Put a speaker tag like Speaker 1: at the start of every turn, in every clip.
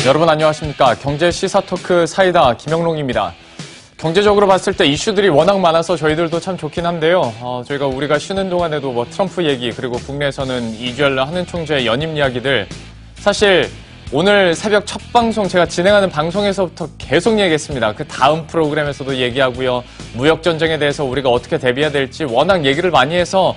Speaker 1: 여러분 안녕하십니까. 경제 시사 토크 사이다 김영롱입니다. 경제적으로 봤을 때 이슈들이 워낙 많아서 저희들도 참 좋긴 한데요. 우리가 쉬는 동안에도 뭐 트럼프 얘기 그리고 국내에서는 이주열 한은 총재의 연임 이야기들 사실 오늘 새벽 첫 방송 제가 진행하는 방송에서부터 계속 얘기했습니다. 그 다음 프로그램에서도 얘기하고요. 무역전쟁에 대해서 우리가 어떻게 대비해야 될지 워낙 얘기를 많이 해서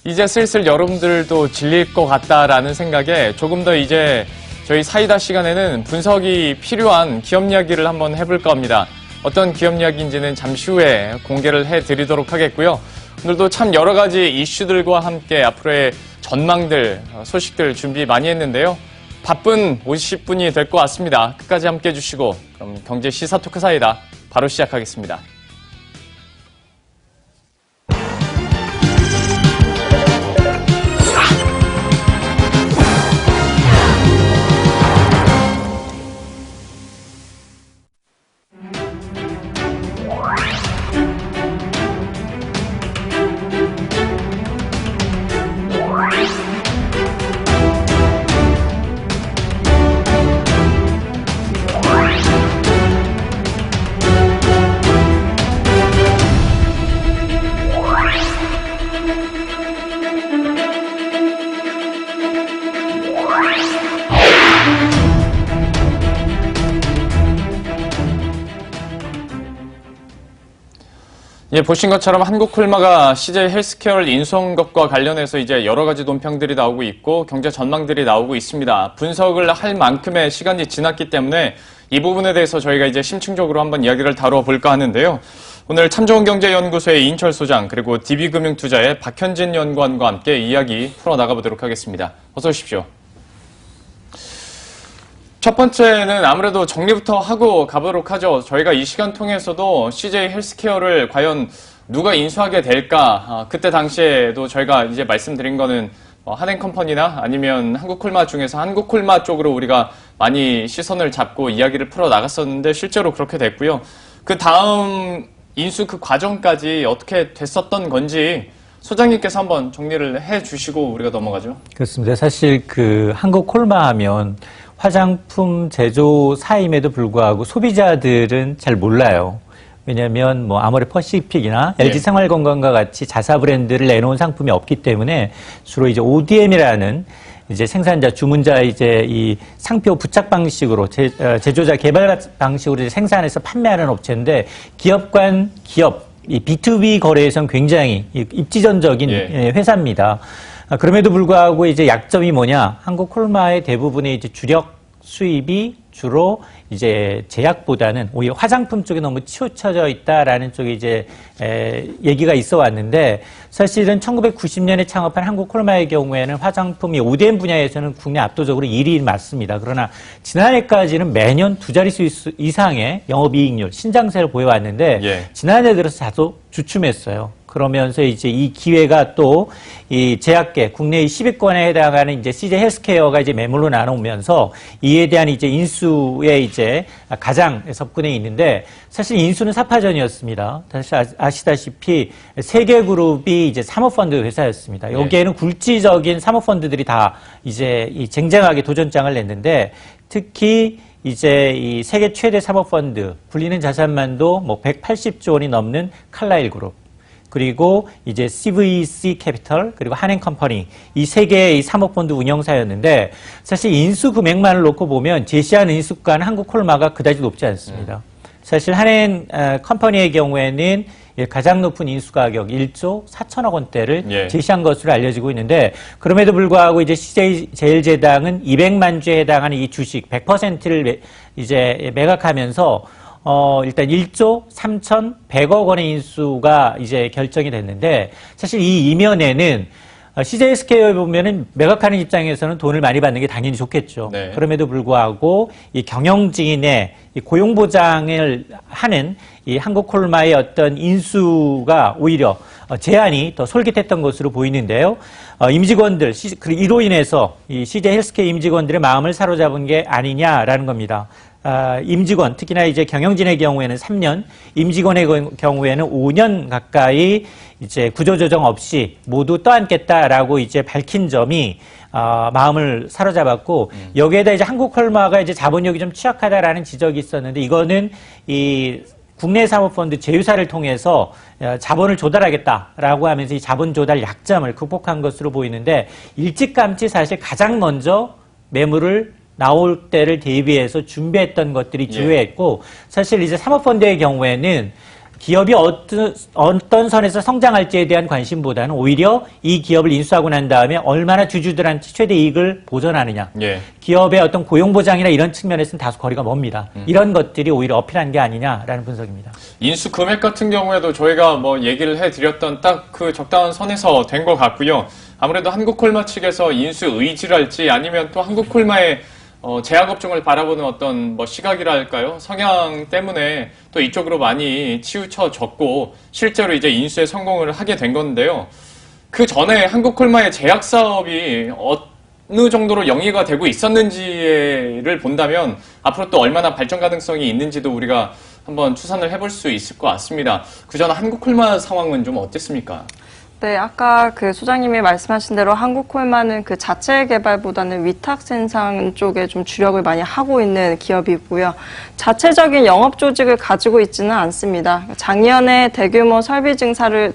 Speaker 1: 이제 슬슬 여러분들도 질릴 것 같다라는 생각에 조금 더 이제 저희 사이다 시간에는 분석이 필요한 기업 이야기를 한번 해볼까 합니다. 어떤 기업 이야기인지는 잠시 후에 공개를 해드리도록 하겠고요. 오늘도 참 여러 가지 이슈들과 함께 앞으로의 전망들, 소식들 준비 많이 했는데요. 바쁜 50분이 될 것 같습니다. 끝까지 함께 해주시고 그럼 경제 시사 토크 사이다 바로 시작하겠습니다. 예, 보신 것처럼 한국콜마가 CJ 헬스케어를 인수한 것과 관련해서 이제 여러 가지 논평들이 나오고 있고 경제 전망들이 나오고 있습니다. 분석을 할 만큼의 시간이 지났기 때문에 이 부분에 대해서 저희가 이제 심층적으로 한번 이야기를 다뤄볼까 하는데요. 오늘 참좋은경제연구소의 이인철 소장 그리고 DB금융투자의 박현진 연구원과 함께 이야기 풀어나가보도록 하겠습니다. 어서 오십시오. 첫 번째는 아무래도 정리부터 하고 가보도록 하죠. 저희가 이 시간 통해서도 CJ 헬스케어를 과연 누가 인수하게 될까? 그때 당시에도 저희가 이제 말씀드린 거는 한행컴퍼니나 아니면 한국콜마 중에서 한국콜마 쪽으로 우리가 많이 시선을 잡고 이야기를 풀어 나갔었는데 실제로 그렇게 됐고요. 그 다음 인수 그 과정까지 어떻게 됐었던 건지 소장님께서 한번 정리를 해 주시고 우리가 넘어가죠.
Speaker 2: 그렇습니다. 사실 그 한국콜마 하면 화장품 제조사임에도 불구하고 소비자들은 잘 몰라요. 왜냐하면 뭐 아모레 퍼시픽이나 LG 생활건강과 같이 자사 브랜드를 내놓은 상품이 없기 때문에 주로 이제 ODM이라는 이제 생산자, 주문자 이제 이 상표 부착 방식으로 제조자 개발 방식으로 이제 생산해서 판매하는 업체인데 기업 이 B2B 거래에선 굉장히 입지전적인 회사입니다. 그럼에도 불구하고 이제 약점이 뭐냐? 한국콜마의 대부분의 이제 주력 수입이 주로 이제 제약보다는 오히려 화장품 쪽에 너무 치우쳐져 있다라는 쪽에 이제 얘기가 있어 왔는데 사실은 1990년에 창업한 한국콜마의 경우에는 화장품 이 ODM 분야에서는 국내 압도적으로 1위 맞습니다. 그러나 지난해까지는 매년 두 자릿수 이상의 영업이익률, 신장세를 보여왔는데 지난해 들어서 다소 주춤했어요. 그러면서 이제 이 기회가 또 이 제약계 국내 10위권에 해당하는 이제 CJ 헬스케어가 이제 매물로 나눠오면서 이에 대한 이제 인수에 이제 가장 접근해 있는데 사실 인수는 사파전이었습니다. 사실 아시다시피 세계그룹이 이제 사모펀드 회사였습니다. 여기에는 굴지적인 사모펀드들이 다 이제 이 쟁쟁하게 도전장을 냈는데 특히 이제 이 세계 최대 사모펀드 불리는 자산만도 뭐 180조 원이 넘는 칼라일 그룹. 그리고 이제 CVC 캐피털 그리고 한행컴퍼니 이 세 개의 이 사모펀드 운영사였는데 사실 인수 금액만을 놓고 보면 제시한 인수가는 한국콜마가 그다지 높지 않습니다. 사실 한행컴퍼니의 경우에는 가장 높은 인수가격 1조 4천억 원대를 제시한 것으로 알려지고 있는데 그럼에도 불구하고 이제 CJ제일제당은 200만 주에 해당하는 이 주식 100%를 이제 매각하면서 일단 1조 3,100억 원의 인수가 이제 결정이 됐는데 사실 이 이면에는 CJ 헬스케어에 보면은 매각하는 입장에서는 돈을 많이 받는 게 당연히 좋겠죠. 그럼에도 불구하고 이 경영진의 이 고용 보장을 하는 이 한국콜마의 어떤 인수가 오히려 제한이 더 솔깃했던 것으로 보이는데요. 임직원들, 이로 인해서 이 CJ 헬스케어 임직원들의 마음을 사로잡은 게 아니냐라는 겁니다. 임직원, 특히나 이제 경영진의 경우에는 3년, 임직원의 경우에는 5년 가까이 이제 구조조정 없이 모두 떠안겠다라고 이제 밝힌 점이 마음을 사로잡았고, 여기에다 이제 한국콜마가 이제 자본력이 좀 취약하다라는 지적이 있었는데, 이거는 이 국내 사모펀드 제휴사를 통해서 자본을 조달하겠다라고 하면서 이 자본 조달 약점을 극복한 것으로 보이는데, 일찌감치 사실 가장 먼저 매물을 나올 때를 대비해서 준비했던 것들이 기회했고, 사실 이제 사모펀드의 경우에는 기업이 어떤 선에서 성장할지에 대한 관심보다는 오히려 이 기업을 인수하고 난 다음에 얼마나 주주들한테 최대 이익을 보전하느냐.
Speaker 1: 예.
Speaker 2: 기업의 어떤 고용보장이나 이런 측면에서는 다소 거리가 멉니다. 이런 것들이 오히려 어필한 게 아니냐라는 분석입니다.
Speaker 1: 인수 금액 같은 경우에도 저희가 뭐 얘기를 해드렸던 딱 그 적당한 선에서 된 것 같고요. 아무래도 한국콜마 측에서 인수 의지랄지 아니면 또 한국콜마의 제약업종을 바라보는 어떤 뭐 시각이랄까요? 성향 때문에 또 이쪽으로 많이 치우쳐졌고 실제로 이제 인수에 성공을 하게 된 건데요. 그 전에 한국콜마의 제약 사업이 어느 정도로 영위가 되고 있었는지를 본다면 앞으로 또 얼마나 발전 가능성이 있는지도 우리가 한번 추산을 해볼 수 있을 것 같습니다. 그전 한국콜마 상황은 좀 어땠습니까?
Speaker 3: 네, 아까 그 소장님이 말씀하신 대로 한국콜마는 그 자체 개발보다는 위탁 생산 쪽에 좀 주력을 많이 하고 있는 기업이고요. 자체적인 영업 조직을 가지고 있지는 않습니다. 작년에 대규모 설비 증설을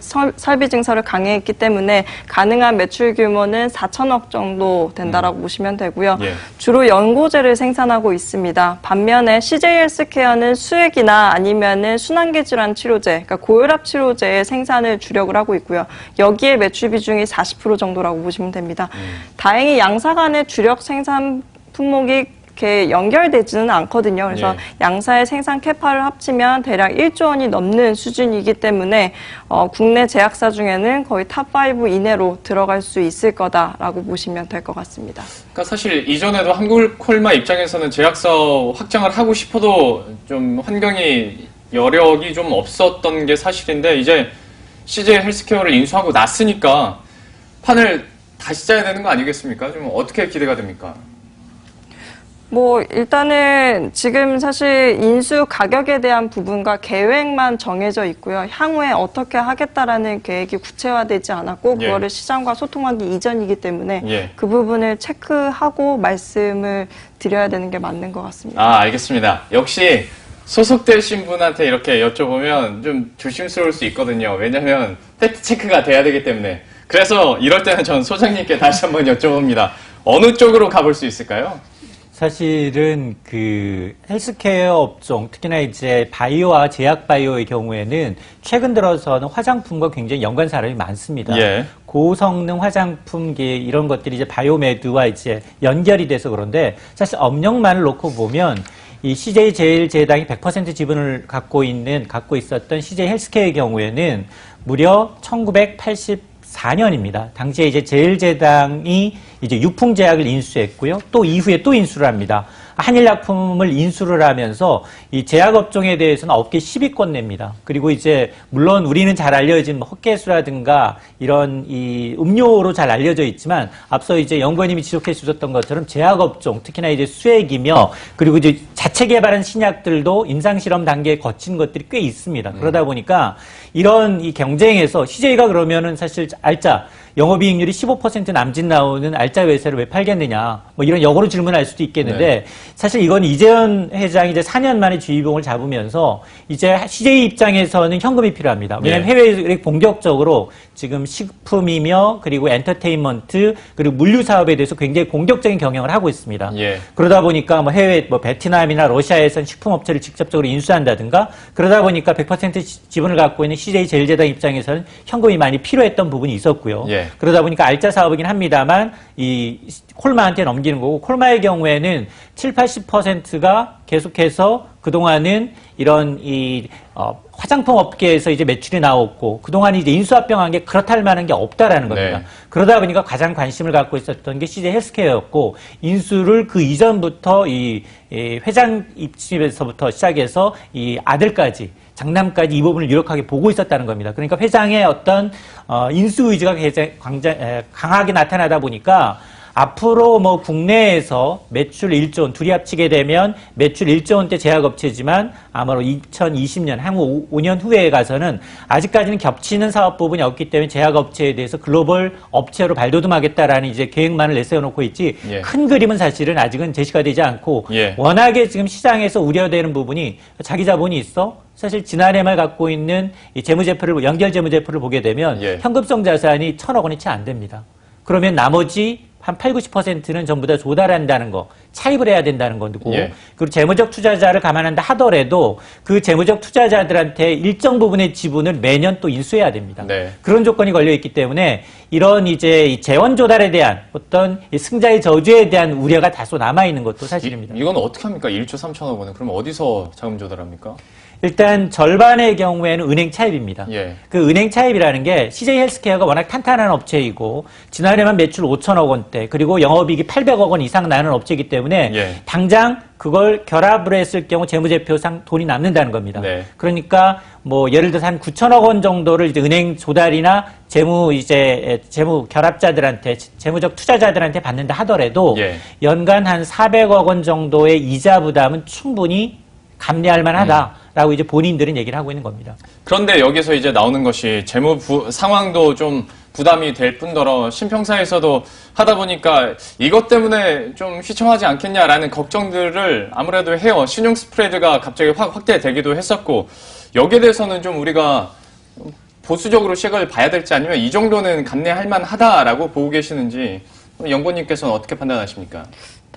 Speaker 3: 강행했기 때문에 가능한 매출 규모는 4천억 정도 된다라고 보시면 되고요.
Speaker 1: 예.
Speaker 3: 주로 연고제를 생산하고 있습니다. 반면에 CJ 헬스케어는 수액이나 아니면은 순환계 질환 치료제, 그러니까 고혈압 치료제의 생산을 주력을 하고 있고요. 여기에 매출 비중이 40% 정도라고 보시면 됩니다. 다행히 양사 간의 주력 생산 품목이 이렇게 연결되지는 않거든요. 그래서
Speaker 1: 예.
Speaker 3: 양사의 생산 캐파를 합치면 대략 1조 원이 넘는 수준이기 때문에 국내 제약사 중에는 거의 탑5 이내로 들어갈 수 있을 거다라고 보시면 될 것 같습니다.
Speaker 1: 그러니까 사실 이전에도 한국콜마 입장에서는 제약사업 확장을 하고 싶어도 좀 환경이 여력이 좀 없었던 게 사실인데 이제 CJ 헬스케어를 인수하고 났으니까 판을 다시 짜야 되는 거 아니겠습니까? 좀 어떻게 기대가 됩니까?
Speaker 3: 뭐 일단은 지금 사실 인수 가격에 대한 부분과 계획만 정해져 있고요. 향후에 어떻게 하겠다라는 계획이 구체화되지 않았고
Speaker 1: 예.
Speaker 3: 그거를 시장과 소통하기 이전이기 때문에
Speaker 1: 예.
Speaker 3: 그 부분을 체크하고 말씀을 드려야 되는 게 맞는 것 같습니다.
Speaker 1: 아, 알겠습니다. 역시 소속되신 분한테 이렇게 여쭤보면 좀 조심스러울 수 있거든요. 왜냐하면 팩트 체크가 돼야 되기 때문에. 그래서 이럴 때는 전 소장님께 다시 한번 여쭤봅니다. 어느 쪽으로 가볼 수 있을까요?
Speaker 2: 사실은 그 헬스케어 업종, 특히나 이제 바이오와 제약 바이오의 경우에는 최근 들어서는 화장품과 굉장히 연관 사람이 많습니다.
Speaker 1: 예.
Speaker 2: 고성능 화장품계 이런 것들이 이제 바이오메드와 이제 연결이 돼서 그런데 사실 업력만을 놓고 보면 이 CJ 제일제당이 100% 지분을 갖고 있었던 CJ 헬스케어의 경우에는 무려 1984년입니다. 당시에 이제 제일제당이 이제 유풍제약을 인수했고요. 또 이후에 또 인수를 합니다. 한일약품을 인수를 하면서 이 제약업종에 대해서는 업계 10위권 냅니다. 그리고 이제 물론 우리는 잘 알려진 헛개수라든가 이런 이 음료로 잘 알려져 있지만 앞서 이제 연구원님이 지적해 주셨던 것처럼 제약업종 특히나 이제 수액이며 그리고 이제 자체 개발한 신약들도 임상실험 단계에 거친 것들이 꽤 있습니다. 그러다 보니까 이런 이 경쟁에서 CJ가 그러면은 사실 알짜 영업이익률이 15% 남짓 나오는 알짜 회사를 왜 팔겠느냐 뭐 이런 역으로 질문할 수도 있겠는데
Speaker 1: 네.
Speaker 2: 사실 이건 이재현 회장이 이제 4년 만에 주의봉을 잡으면서 이제 CJ 입장에서는 현금이 필요합니다. 왜냐하면
Speaker 1: 네.
Speaker 2: 해외에 본격적으로 지금 식품이며 그리고 엔터테인먼트 그리고 물류 사업에 대해서 굉장히 공격적인 경영을 하고 있습니다.
Speaker 1: 예.
Speaker 2: 그러다 보니까 뭐 해외 뭐 베트남이나 러시아에선 식품업체를 직접적으로 인수한다든가 그러다 보니까 100% 지분을 갖고 있는 CJ 제일제당 입장에서는 현금이 많이 필요했던 부분이 있었고요.
Speaker 1: 예.
Speaker 2: 그러다 보니까 알짜 사업이긴 합니다만 이 콜마한테 넘기는 거고 콜마의 경우에는 70-80%가 계속해서 그동안은 이런 화장품 업계에서 이제 매출이 나왔고 그동안 이제 인수합병한 게 그렇다 할 만한 게 없다라는 겁니다.
Speaker 1: 네.
Speaker 2: 그러다 보니까 가장 관심을 갖고 있었던 게 CJ 헬스케어였고 인수를 그 이전부터 이 회장 입집에서부터 시작해서 이 아들까지 장남까지 이 부분을 유력하게 보고 있었다는 겁니다. 그러니까 회장의 어떤 인수 의지가 굉장히 강하게 나타나다 보니까 앞으로 뭐 국내에서 매출 1조 원, 둘이 합치게 되면 매출 1조 원대 제약업체지만 아마도 2020년, 향후 5년 후에 가서는 아직까지는 겹치는 사업 부분이 없기 때문에 제약업체에 대해서 글로벌 업체로 발돋움하겠다라는 이제 계획만을 내세워놓고 있지
Speaker 1: 예.
Speaker 2: 큰 그림은 사실은 아직은 제시가 되지 않고
Speaker 1: 예.
Speaker 2: 워낙에 지금 시장에서 우려되는 부분이 자기 자본이 있어? 사실 지난해말 갖고 있는 이 재무제표를, 연결 재무제표를 보게 되면
Speaker 1: 예.
Speaker 2: 현금성 자산이 1,000억 원이 채 안 됩니다. 그러면 나머지 한 8, 90%는 전부 다 조달한다는 거, 차입을 해야 된다는 거고,
Speaker 1: 예.
Speaker 2: 그리고 재무적 투자자를 감안한다 하더라도 그 재무적 투자자들한테 일정 부분의 지분을 매년 또 인수해야 됩니다.
Speaker 1: 네.
Speaker 2: 그런 조건이 걸려 있기 때문에 이런 이제 이 재원 조달에 대한 어떤 이 승자의 저주에 대한 우려가 다소 남아 있는 것도 사실입니다.
Speaker 1: 이건 어떻게 합니까? 1조 3천억 원은 그럼 어디서 자금 조달합니까?
Speaker 2: 일단 절반의 경우에는 은행 차입입니다.
Speaker 1: 예.
Speaker 2: 그 은행 차입이라는 게 CJ 헬스케어가 워낙 탄탄한 업체이고 지난해만 매출 5천억 원대 그리고 영업이익이 800억 원 이상 나는 업체이기 때문에
Speaker 1: 예.
Speaker 2: 당장 그걸 결합을 했을 경우 재무제표상 돈이 남는다는 겁니다.
Speaker 1: 네.
Speaker 2: 그러니까 뭐 예를 들어서 한 9천억 원 정도를 이제 은행 조달이나 재무 결합자들한테 재무적 투자자들한테 받는다 하더라도
Speaker 1: 예. 연간
Speaker 2: 한 400억 원 정도의 이자 부담은 충분히 감내할 만하다라고 이제 본인들은 얘기를 하고 있는 겁니다.
Speaker 1: 그런데 여기서 이제 나오는 것이 재무 상황도 좀 부담이 될 뿐더러 신평사에서도 하다 보니까 이것 때문에 좀 휘청하지 않겠냐라는 걱정들을 아무래도 해요. 신용 스프레드가 갑자기 확 확대되기도 했었고 여기에 대해서는 좀 우리가 보수적으로 시각을 봐야 될지 아니면 이 정도는 감내할 만하다라고 보고 계시는지 연구원님께서는 어떻게 판단하십니까?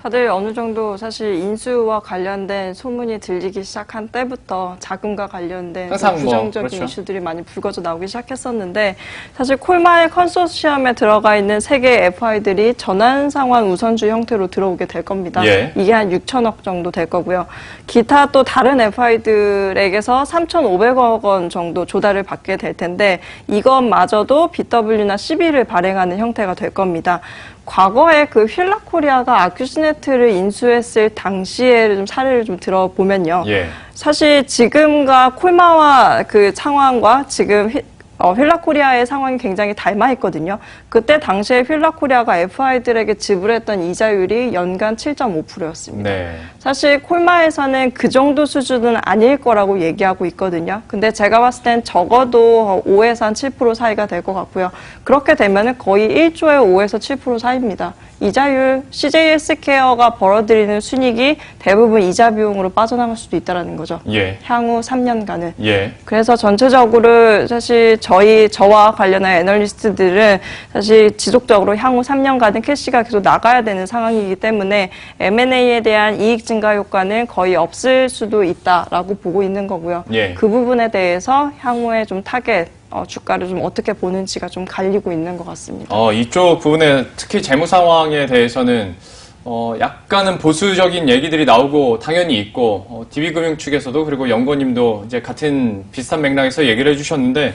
Speaker 3: 다들 어느 정도 사실 인수와 관련된 소문이 들리기 시작한 때부터 자금과 관련된
Speaker 1: 항상
Speaker 3: 부정적인
Speaker 1: 그렇죠.
Speaker 3: 이슈들이 많이 불거져 나오기 시작했었는데 사실 콜마의 컨소시엄에 들어가 있는 세 개의 FI들이 전환상환 우선주 형태로 들어오게 될 겁니다.
Speaker 1: 예.
Speaker 3: 이게 한 6천억 정도 될 거고요. 기타 또 다른 FI들에게서 3,500억 원 정도 조달을 받게 될 텐데 이것마저도 BW나 CB를 발행하는 형태가 될 겁니다. 과거에 그 휠라코리아가 아큐스네트를 인수했을 당시에 좀 사례를 좀 들어보면요.
Speaker 1: 예.
Speaker 3: 사실 지금과 콜마와 그 상황과 지금 휠라코리아의 상황이 굉장히 닮아 있거든요. 그때 당시에 휠라코리아가 FI들에게 지불했던 이자율이 연간 7.5%였습니다.
Speaker 1: 네.
Speaker 3: 사실 콜마에서는 그 정도 수준은 아닐 거라고 얘기하고 있거든요. 근데 제가 봤을 땐 적어도 5에서 한 7% 사이가 될 것 같고요. 그렇게 되면은 거의 1조의 5에서 7% 사이입니다. 이자율, CJ 헬스케어가 벌어들이는 순이익이 대부분 이자 비용으로 빠져나갈 수도 있다는 거죠.
Speaker 1: 예.
Speaker 3: 향후 3년간은.
Speaker 1: 예.
Speaker 3: 그래서 전체적으로 사실 저와 관련한 애널리스트들은 사실 지속적으로 향후 3년간은 캐시가 계속 나가야 되는 상황이기 때문에 M&A에 대한 이익 증가 효과는 거의 없을 수도 있다라고 보고 있는 거고요.
Speaker 1: 예.
Speaker 3: 그 부분에 대해서 향후에 좀 타겟 주가를 좀 어떻게 보는지가 좀 갈리고 있는 것 같습니다.
Speaker 1: 이쪽 부분에 특히 재무 상황에 대해서는 약간은 보수적인 얘기들이 나오고 당연히 있고 DB금융 측에서도 그리고 연구원님도 이제 같은 비슷한 맥락에서 얘기를 해주셨는데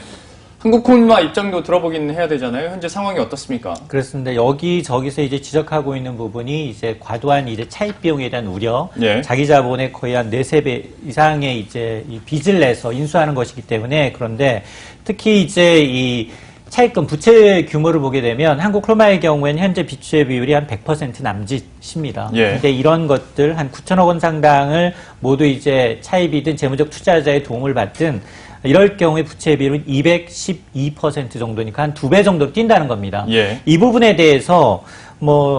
Speaker 1: 한국콜마 입장도 들어보긴 해야 되잖아요. 현재 상황이 어떻습니까?
Speaker 2: 그렇습니다. 여기저기서 이제 지적하고 있는 부분이 이제 과도한 이제 차입 비용에 대한 우려,
Speaker 1: 예.
Speaker 2: 자기 자본의 거의 한 4~3배 이상의 이제 이 빚을 내서 인수하는 것이기 때문에 그런데 특히 이제 이 차입금 부채 규모를 보게 되면 한국콜마의 경우에는 현재 빚주의 비율이 한 100% 남짓입니다.
Speaker 1: 예.
Speaker 2: 근데 이런 것들 한 9천억 원 상당을 모두 이제 차입이든 재무적 투자자의 도움을 받든 이럴 경우에 부채 비율은 212% 정도니까 한 2배 정도로 뛴다는 겁니다.
Speaker 1: 예.
Speaker 2: 이 부분에 대해서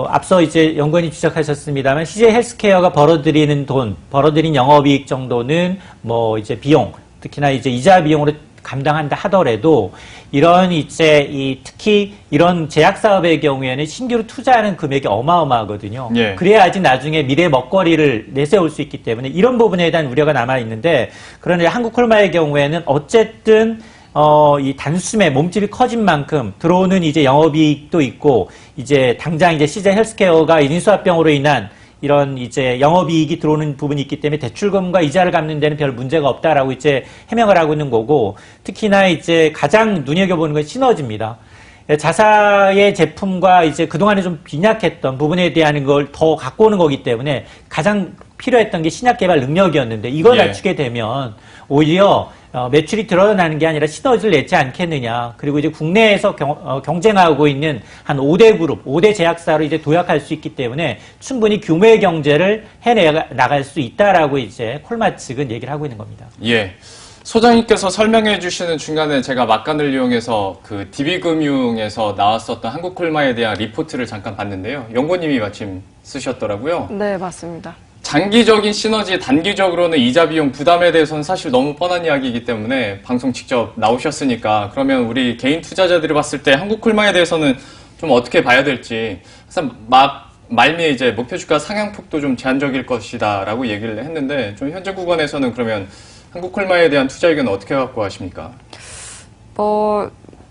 Speaker 2: 앞서 이제 연구원이 지적하셨습니다만 CJ 헬스케어가 벌어들이는 돈, 벌어들인 영업이익 정도는 이제 비용, 특히나 이제 이자 비용으로 감당한다 하더라도 이런 이제 특히 이런 제약 사업의 경우에는 신규로 투자하는 금액이 어마어마하거든요.
Speaker 1: 예.
Speaker 2: 그래야지 나중에 미래 먹거리를 내세울 수 있기 때문에 이런 부분에 대한 우려가 남아 있는데 그런데 한국콜마의 경우에는 어쨌든 이 단숨에 몸집이 커진 만큼 들어오는 이제 영업이익도 있고 이제 당장 이제 CJ 헬스케어가 인수합병으로 인한 이런 이제 영업이익이 들어오는 부분이 있기 때문에 대출금과 이자를 갚는 데는 별 문제가 없다라고 이제 해명을 하고 있는 거고 특히나 이제 가장 눈여겨보는 건 시너지입니다. 자사의 제품과 이제 그동안에 좀 빈약했던 부분에 대한 걸 더 갖고 오는 거기 때문에 가장 필요했던 게 신약 개발 능력이었는데 이걸
Speaker 1: 예.
Speaker 2: 갖추게 되면 오히려 매출이 드러나는 게 아니라 시너지를 냈지 않겠느냐. 그리고 이제 국내에서 경쟁하고 있는 한 5대 그룹, 5대 제약사로 이제 도약할 수 있기 때문에 충분히 규모의 경제를 나갈 수 있다라고 이제 콜마 측은 얘기를 하고 있는 겁니다.
Speaker 1: 예. 소장님께서 설명해 주시는 중간에 제가 막간을 이용해서 그 DB금융에서 나왔었던 한국콜마에 대한 리포트를 잠깐 봤는데요. 연구님이 마침 쓰셨더라고요.
Speaker 3: 네, 맞습니다.
Speaker 1: 장기적인 시너지, 단기적으로는 이자 비용 부담에 대해서는 사실 너무 뻔한 이야기이기 때문에 방송 직접 나오셨으니까 그러면 우리 개인 투자자들이 봤을 때 한국콜마에 대해서는 좀 어떻게 봐야 될지 말미에 이제 목표 주가 상향폭도 좀 제한적일 것이다라고 얘기를 했는데 좀 현재 구간에서는 그러면 한국콜마에 대한 투자 의견은 어떻게 갖고 가십니까?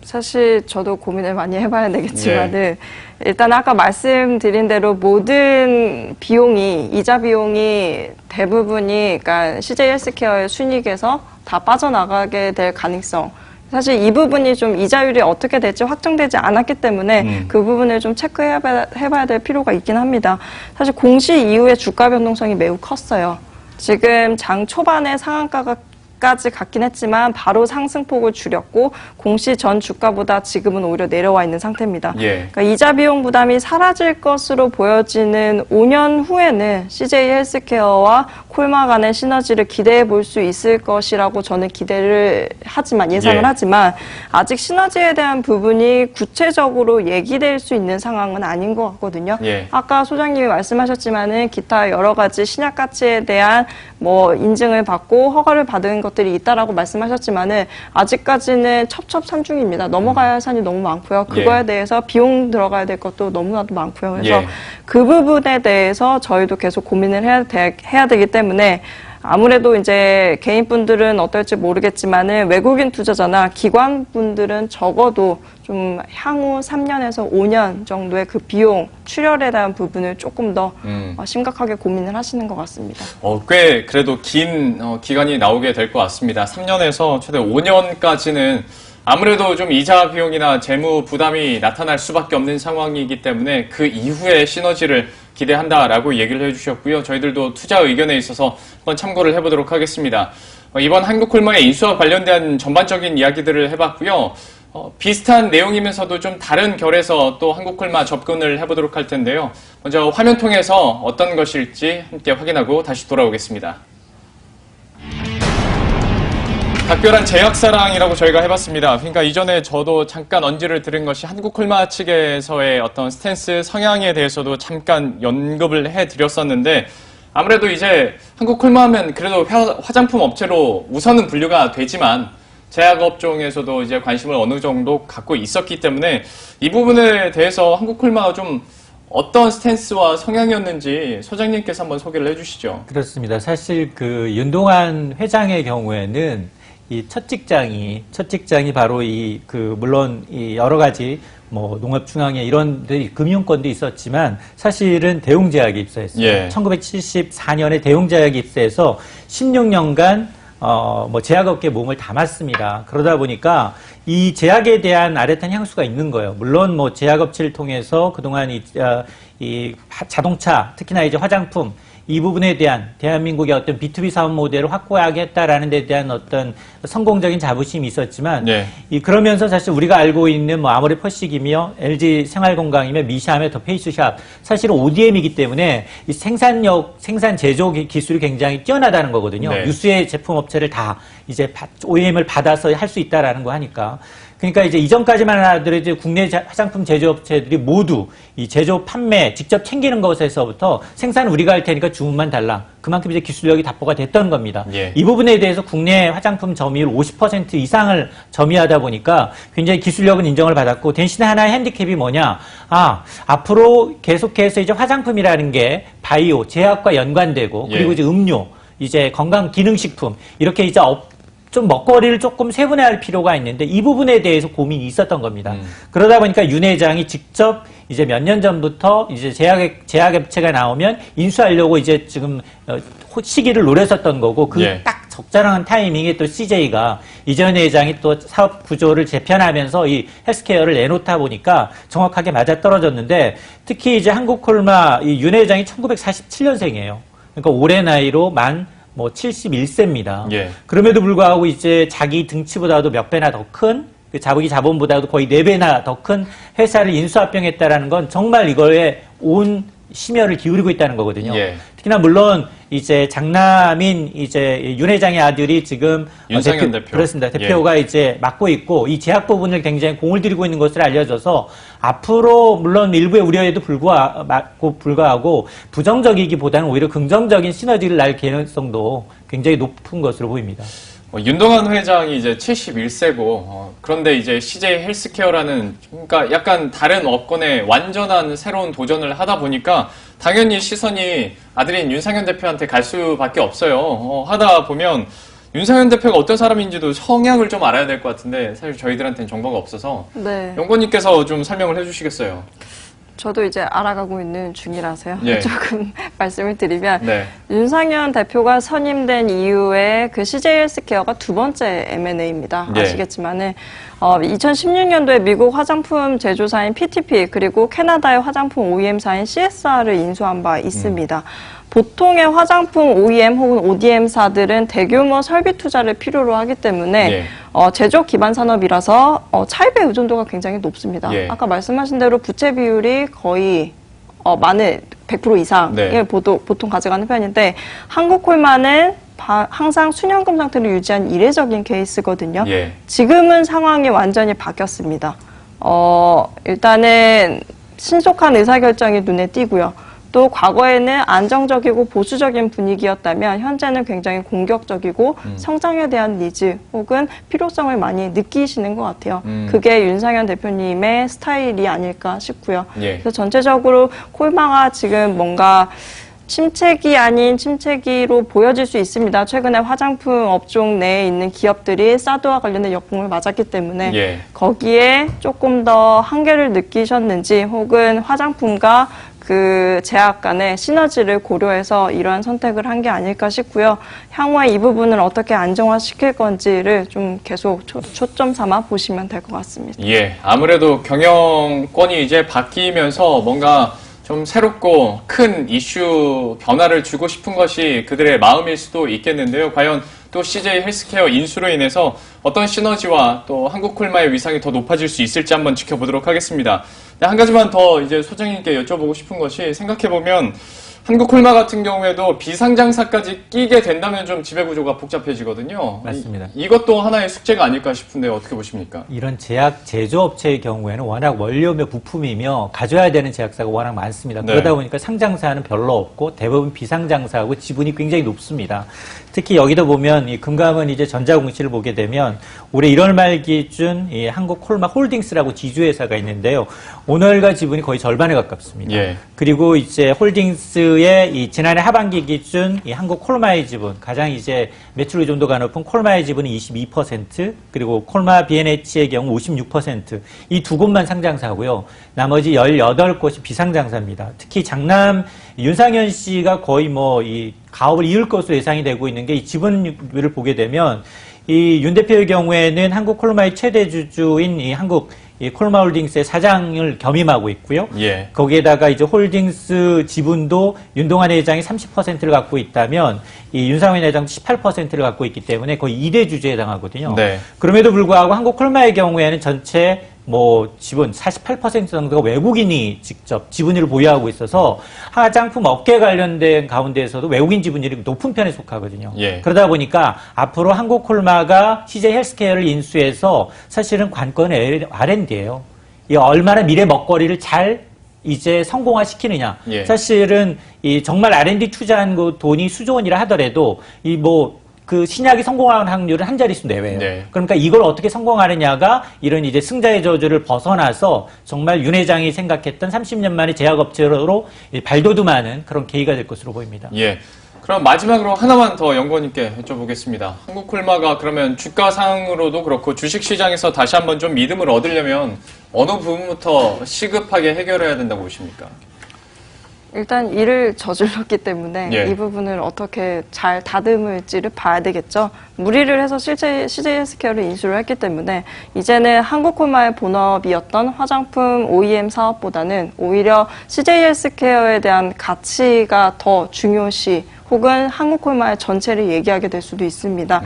Speaker 3: 사실 저도 고민을 많이 해봐야 되겠지만은 일단 아까 말씀드린 대로 모든 비용이 이자 비용이 대부분이 그러니까 CJ 헬스케어의 순이익에서 다 빠져나가게 될 가능성. 사실 이 부분이 좀 이자율이 어떻게 될지 확정되지 않았기 때문에 그 부분을 좀 체크해봐야 될 필요가 있긴 합니다. 사실 공시 이후에 주가 변동성이 매우 컸어요. 지금 장 초반에 상한가까지 갔긴 했지만 바로 상승폭을 줄였고 공시 전 주가보다 지금은 오히려 내려와 있는 상태입니다. 그러니까 이자 비용 부담이 사라질 것으로 보여지는 5년 후에는 CJ 헬스케어와 콜마 간의 시너지를 기대해 볼 수 있을 것이라고 저는 기대를 하지만 예상을 하지만 아직 시너지에 대한 부분이 구체적으로 얘기될 수 있는 상황은 아닌 것 같거든요. 아까 소장님이 말씀하셨지만은 기타 여러 가지 신약 가치에 대한 뭐 인증을 받고 허가를 받은 것들이 있다라고 말씀하셨지만은 아직까지는 첩첩산중입니다. 넘어가야 할 산이 너무 많고요. 그거에 대해서 비용 들어가야 될 것도 너무나도 많고요. 그래서 그 부분에 대해서 저희도 계속 고민을 해야 되기 때문에 아무래도 이제 개인분들은 어떨지 모르겠지만은 외국인 투자자나 기관분들은 적어도 좀 향후 3년에서 5년 정도의 그 비용 출혈에 대한 부분을 조금 더 심각하게 고민을 하시는 것 같습니다.
Speaker 1: 꽤 그래도 긴 기간이 나오게 될 것 같습니다. 3년에서 최대 5년까지는 아무래도 좀 이자 비용이나 재무 부담이 나타날 수밖에 없는 상황이기 때문에 그 이후에 시너지를 기대한다라고 얘기를 해주셨고요. 저희들도 투자 의견에 있어서 한번 참고를 해보도록 하겠습니다. 이번 한국콜마의 인수와 관련된 전반적인 이야기들을 해봤고요. 비슷한 내용이면서도 좀 다른 결에서 또 한국콜마 접근을 해보도록 할 텐데요. 먼저 화면 통해서 어떤 것일지 함께 확인하고 다시 돌아오겠습니다. 각별한 제약사랑이라고 저희가 해봤습니다. 그러니까 이전에 저도 잠깐 언지를 들은 것이 한국콜마 측에서의 어떤 스탠스 성향에 대해서도 잠깐 언급을 해드렸었는데 아무래도 이제 한국콜마 하면 그래도 화장품 업체로 우선은 분류가 되지만 제약업종에서도 이제 관심을 어느 정도 갖고 있었기 때문에 이 부분에 대해서 한국콜마가 좀 어떤 스탠스와 성향이었는지 소장님께서 한번 소개를 해주시죠.
Speaker 2: 그렇습니다. 사실 그 윤동환 회장의 경우에는 이 첫 직장이 바로 물론 이 여러 가지 뭐 농업중앙회 이런 금융권도 있었지만 사실은 대웅제약에 입사했어요. 1974년에 대웅제약에 입사해서 16년간 뭐 제약업계 몸을 담았습니다. 그러다 보니까 이 제약에 대한 아래탄 향수가 있는 거예요. 물론 뭐 제약업체를 통해서 그동안 이 자동차, 특히나 이제 화장품 이 부분에 대한 대한민국의 어떤 B2B 사업 모델을 확고하겠다라는 데 대한 어떤 성공적인 자부심이 있었지만 그러면서 사실 우리가 알고 있는 뭐 아모레 퍼식이며 LG 생활건강이며 미샤며 더 페이스샵 사실은 ODM이기 때문에 이 생산 제조 기술이 굉장히 뛰어나다는 거거든요. 유수의 제품 업체를 다 이제 OEM을 받아서 할 수 있다라는 거 하니까. 그러니까 이제 이전까지만 하더라도 국내 화장품 제조업체들이 모두 이 제조 판매 직접 챙기는 것에서부터 생산은 우리가 할 테니까 주문만 달라. 그만큼 이제 기술력이 답보가 됐던 겁니다. 이 부분에 대해서 국내 화장품 점유율 50% 이상을 점유하다 보니까 굉장히 기술력은 인정을 받았고 대신에 하나의 핸디캡이 뭐냐? 앞으로 계속해서 이제 화장품이라는 게 바이오, 제약과 연관되고 그리고 이제 음료, 이제 건강 기능식품 이렇게 이제 좀 먹거리를 조금 세분화할 필요가 있는데 이 부분에 대해서 고민이 있었던 겁니다. 그러다 보니까 윤 회장이 직접 이제 몇 년 전부터 이제 제약업체가 나오면 인수하려고 이제 지금 시기를 노렸었던 거고 그 딱 적절한 타이밍에 또 CJ가 이전 회장이 또 사업 구조를 재편하면서 이 헬스케어를 내놓다 보니까 정확하게 맞아떨어졌는데 특히 이제 한국콜마 이 윤 회장이 1947년생이에요. 그러니까 올해 나이로 만 뭐 71세입니다.
Speaker 1: 예.
Speaker 2: 그럼에도 불구하고 이제 자기 등치보다도 몇 배나 더 큰, 그 자기 자본보다도 거의 4배나 더 큰 회사를 인수합병했다라는 건 정말 이거에 온 심혈을 기울이고 있다는 거거든요.
Speaker 1: 예.
Speaker 2: 특히나 물론 이제 장남인 이제 윤 회장의 아들이 지금
Speaker 1: 윤상현 대표.
Speaker 2: 그렇습니다. 대표가 이제 맡고 있고 이 제약 부분을 굉장히 공을 들이고 있는 것으로 알려져서 앞으로 물론 일부의 우려에도 불구하고 부정적이기보다는 오히려 긍정적인 시너지를 날 가능성도 굉장히 높은 것으로 보입니다.
Speaker 1: 윤동환 회장이 이제 71세고 그런데 이제 CJ 헬스케어라는 그러니까 약간 다른 업권에 완전한 새로운 도전을 하다 보니까 당연히 시선이 아들인 윤상현 대표한테 갈 수밖에 없어요. 하다 보면 윤상현 대표가 어떤 사람인지도 성향을 좀 알아야 될 것 같은데 사실 저희들한테는 정보가 없어서
Speaker 3: 네.
Speaker 1: 연구원님께서 좀 설명을 해주시겠어요?
Speaker 3: 저도 이제 알아가고 있는 중이라서요.
Speaker 1: 예.
Speaker 3: 조금 말씀을 드리면
Speaker 1: 네.
Speaker 3: 윤상현 대표가 선임된 이후에 그 CJ 헬스케어가 두 번째 M&A입니다.
Speaker 1: 예.
Speaker 3: 아시겠지만은 2016년도에 미국 화장품 제조사인 PTP 그리고 캐나다의 화장품 OEM사인 CSR을 인수한 바 있습니다. 보통의 화장품 OEM 혹은 ODM사들은 대규모 설비 투자를 필요로 하기 때문에
Speaker 1: 예.
Speaker 3: 제조업 기반 산업이라서 차입의 의존도가 굉장히 높습니다.
Speaker 1: 예.
Speaker 3: 아까 말씀하신 대로 부채 비율이 거의 많은 100% 이상을
Speaker 1: 네.
Speaker 3: 보통 가져가는 편인데 한국콜마는 항상 순현금 상태를 유지한 이례적인 케이스거든요.
Speaker 1: 예.
Speaker 3: 지금은 상황이 완전히 바뀌었습니다. 일단은 신속한 의사결정이 눈에 띄고요. 또 과거에는 안정적이고 보수적인 분위기였다면 현재는 굉장히 공격적이고 성장에 대한 니즈 혹은 필요성을 많이 느끼시는 것 같아요. 그게 윤상현 대표님의 스타일이 아닐까 싶고요.
Speaker 1: 예.
Speaker 3: 그래서 전체적으로 콜마가 지금 뭔가 침체기 아닌 침체기로 보여질 수 있습니다. 최근에 화장품 업종 내에 있는 기업들이 사드와 관련된 역풍을 맞았기 때문에
Speaker 1: 예.
Speaker 3: 거기에 조금 더 한계를 느끼셨는지 혹은 화장품과 그 제약 간의 시너지를 고려해서 이러한 선택을 한 게 아닐까 싶고요. 향후에 이 부분을 어떻게 안정화시킬 건지를 좀 계속 초점 삼아 보시면 될 것 같습니다.
Speaker 1: 예, 아무래도 경영권이 이제 바뀌면서 뭔가 좀 새롭고 큰 이슈 변화를 주고 싶은 것이 그들의 마음일 수도 있겠는데요. 과연 또 CJ 헬스케어 인수로 인해서 어떤 시너지와 또 한국콜마의 위상이 더 높아질 수 있을지 한번 지켜보도록 하겠습니다. 한 가지만 더 이제 소장님께 여쭤보고 싶은 것이 생각해보면 한국콜마 같은 경우에도 비상장사까지 끼게 된다면 좀 지배구조가 복잡해지거든요.
Speaker 2: 맞습니다.
Speaker 1: 이것도 하나의 숙제가 아닐까 싶은데 어떻게 보십니까?
Speaker 2: 이런 제약 제조업체의 경우에는 워낙 원료며 부품이며 가져야 되는 제약사가 워낙 많습니다.
Speaker 1: 네.
Speaker 2: 그러다 보니까 상장사는 별로 없고 대부분 비상장사하고 지분이 굉장히 높습니다. 특히 여기다 보면 이 금감은 이제 전자공시를 보게 되면 올해 1월 말 기준 이 한국콜마 홀딩스라고 지주회사가 있는데요. 오늘과 지분이 거의 절반에 가깝습니다.
Speaker 1: 예.
Speaker 2: 그리고 이제 홀딩스의 이 지난해 하반기 기준 이 한국콜마의 지분, 가장 이제 매출 의존도가 높은 콜마의 지분은 22%, 그리고 콜마 B&H의 경우 56%, 이 두 곳만 상장사고요. 나머지 18곳이 비상장사입니다. 특히 장남 윤상현 씨가 거의 뭐 이 가업을 이을 것으로 예상이 되고 있는 게 이 지분율을 보게 되면 이 윤 대표의 경우에는 한국콜마의 최대 주주인 이 이 콜마홀딩스의 사장을 겸임하고 있고요.
Speaker 1: 예.
Speaker 2: 거기에다가 이제 홀딩스 지분도 윤동환 회장이 30%를 갖고 있다면 이 윤상현 회장도 18%를 갖고 있기 때문에 거의 2대 주주에 해당하거든요.
Speaker 1: 네.
Speaker 2: 그럼에도 불구하고 한국콜마의 경우에는 전체 뭐 지분 48% 정도가 외국인이 직접 지분율을 보유하고 있어서 화장품 업계 관련된 가운데에서도 외국인 지분율이 높은 편에 속하거든요.
Speaker 1: 예.
Speaker 2: 그러다 보니까 앞으로 한국콜마가 CJ 헬스케어를 인수해서 사실은 관건은 R&D예요. 이 얼마나 미래 먹거리를 잘 이제 성공화시키느냐.
Speaker 1: 예.
Speaker 2: 사실은 이 정말 R&D 투자한 그 돈이 수조 원이라 하더라도 이 그 신약이 성공하는 확률은 한 자릿수 내외예요.
Speaker 1: 네.
Speaker 2: 그러니까 이걸 어떻게 성공하느냐가 이런 이제 승자의 저주를 벗어나서 정말 윤 회장이 생각했던 30년 만에 제약업체로 발돋움하는 그런 계기가 될 것으로 보입니다.
Speaker 1: 예. 그럼 마지막으로 하나만 더 연구원님께 여쭤보겠습니다. 한국콜마가 그러면 주가상으로도 그렇고 주식시장에서 다시 한번 좀 믿음을 얻으려면 어느 부분부터 시급하게 해결해야 된다고 보십니까?
Speaker 3: 일단 일을 저질렀기 때문에
Speaker 1: 예.
Speaker 3: 이 부분을 어떻게 잘 다듬을지를 봐야 되겠죠. 무리를 해서 실제 CJ 헬스케어를 인수를 했기 때문에 이제는 한국콜마의 본업이었던 화장품 OEM 사업보다는 오히려 CJ 헬스케어에 대한 가치가 더 중요시 혹은 한국콜마의 전체를 얘기하게 될 수도 있습니다.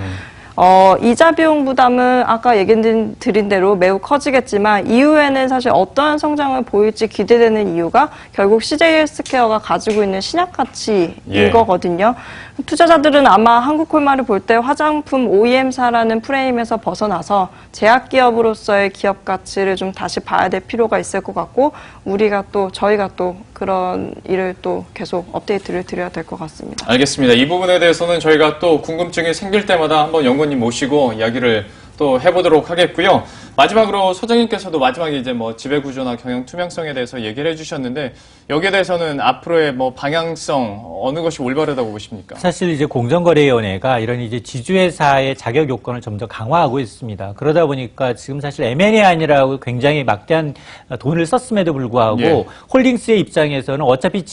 Speaker 3: 이자 비용 부담은 아까 얘기 드린 대로 매우 커지겠지만 이후에는 사실 어떠한 성장을 보일지 기대되는 이유가 결국 CJ 헬스케어가 가지고 있는 신약 가치인
Speaker 1: 예.
Speaker 3: 거거든요. 투자자들은 아마 한국콜마를 볼 때 화장품 OEM사라는 프레임에서 벗어나서 제약기업으로서의 기업 가치를 좀 다시 봐야 될 필요가 있을 것 같고 저희가 또 그런 일을 또 계속 업데이트를 드려야 될 것 같습니다.
Speaker 1: 알겠습니다. 이 부분에 대해서는 저희가 또 궁금증이 생길 때마다 한번 연구원님 모시고 이야기를 또 해보도록 하겠고요. 마지막으로 소장님께서도 마지막에 이제 뭐 지배구조나 경영 투명성에 대해서 얘기를 해주셨는데 여기에 대해서는 앞으로의 뭐 방향성 어느 것이 올바르다고 보십니까?
Speaker 2: 사실 이제 공정거래위원회가 이런 이제 지주회사의 자격 요건을 점점 강화하고 있습니다. 그러다 보니까 지금 사실 M&A 아니라고 굉장히 막대한 돈을 썼음에도 불구하고
Speaker 1: 예.
Speaker 2: 홀딩스의 입장에서는 어차피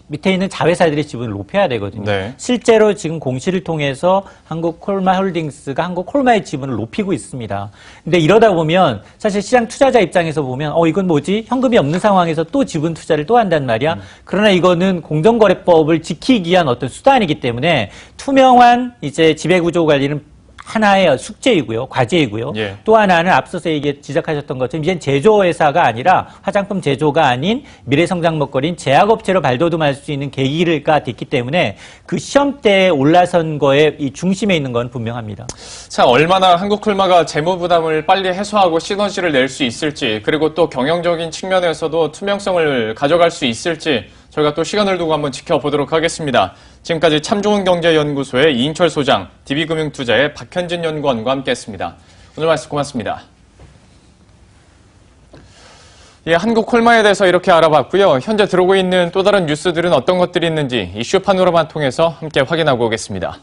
Speaker 2: 밑에 있는 자회사들의 지분을 높여야 되거든요.
Speaker 1: 네.
Speaker 2: 실제로 지금 공시를 통해서 한국콜마 홀딩스가 한국콜마의 지분을 높이고 있습니다. 근데 이러다 보면 사실 시장 투자자 입장에서 보면 이건 뭐지? 현금이 없는 상황에서 또 지분 투자를 또 한단 말이야. 그러나 이거는 공정거래법을 지키기 위한 어떤 수단이기 때문에 투명한 이제 지배구조 관리는 하나의 숙제이고요, 과제이고요.
Speaker 1: 예.
Speaker 2: 또 하나는 앞서서 지적하셨던 것처럼 이젠 제조회사가 아니라 화장품 제조가 아닌 미래성장 먹거리인 제약업체로 발돋움할 수 있는 계기가 됐기 때문에 그 시험대에 올라선 거에 이 중심에 있는 건 분명합니다.
Speaker 1: 자, 얼마나 한국콜마가 재무 부담을 빨리 해소하고 시너지를 낼 수 있을지, 그리고 또 경영적인 측면에서도 투명성을 가져갈 수 있을지 저희가 또 시간을 두고 한번 지켜보도록 하겠습니다. 지금까지 참좋은경제연구소의 이인철 소장, DB금융투자의 박현진 연구원과 함께했습니다. 오늘 말씀 고맙습니다. 예, 한국콜마에 대해서 이렇게 알아봤고요. 현재 들어오고 있는 또 다른 뉴스들은 어떤 것들이 있는지 이슈 파노라마 통해서 함께 확인하고 오겠습니다.